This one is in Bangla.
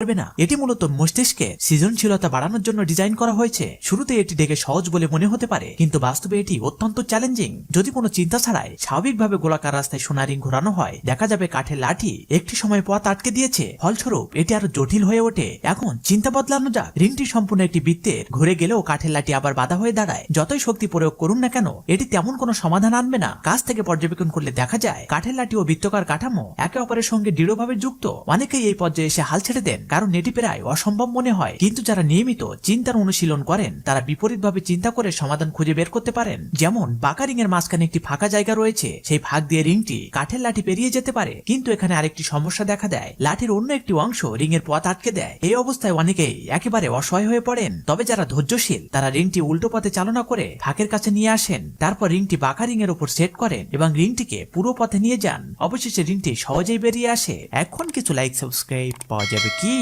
পারবে না। এটি মূলত মস্তিষ্কে সৃজনশীলতা বাড়ানোর জন্য ডিজাইন করা হয়েছে। শুরুতে এটি দেখে সহজ বলে মনে হতে পারে, কিন্তু বাস্তবে এটি অত্যন্ত চ্যালেঞ্জিং। যদি কোনো চিন্তা ছাড়াই স্বাভাবিকভাবে গোলাকার রাস্তায় সোনা রিং ঘোরানো হয়, দেখা যাবে কাঠের লাঠি একটি সময় পথ আটকে দিয়েছে। ফলস্বরূপ এটি আরো জটিল হয়ে ওঠে। এখন চিন্তা বদলানো যাক। রিংটি সম্পূর্ণ একটি বৃত্তের, ঘুরে গেলেও কাঠের লাঠি আবার বাধা হয়ে দাঁড়ায়। যতই শক্তি প্রয়োগ করুন না কেন, এটি তেমন কোনো সমাধান আনবে না। কাছ থেকে পর্যবেক্ষণ করলে দেখা যায় কাঠের লাঠি ও বৃত্তাকার কাঠামো একে অপরের সঙ্গে দৃঢ়ভাবে যুক্ত। অনেকেই এই পর্যায়ে এসে হাল ছেড়ে দেন, কারণ এটি প্রায় অসম্ভব মনে হয়। কিন্তু যারা নিয়মিত চিন্তার অনুশীলন করেন, তারা বিপরীতভাবে চিন্তা করে সমাধান খুঁজে বের করতে পারেন। যেমন বাঁকা রিং এর মাঝখানে একটি ফাঁকা জায়গা রয়েছে, সেই ফাঁক দিয়ে রিংটি কাঠের লাঠি পেরিয়ে যেতে পারে। কিন্তু এখানে আরেকটি সমস্যা দেখা দেয়, লাঠির অন্য একটি অংশ রিং এর পথ আটকে দেয়। এই অবস্থায় অনেকেই একেবারে অসহায় হয়ে পড়েন। তবে যারা ধৈর্যশীল, তারা রিংটি উল্টো পথে চালনা করে ফাঁকের কাছে নিয়ে আসেন। তারপর রিংটি বাঁকা রিং এর উপর সেট করেন এবং রিংটিকে পুরো পথে নিয়ে যান। অবশেষে রিংটি সহজেই বেরিয়ে আসে। এখন কিছু লাইক সাবস্ক্রাইব পাওয়া যাবে কি?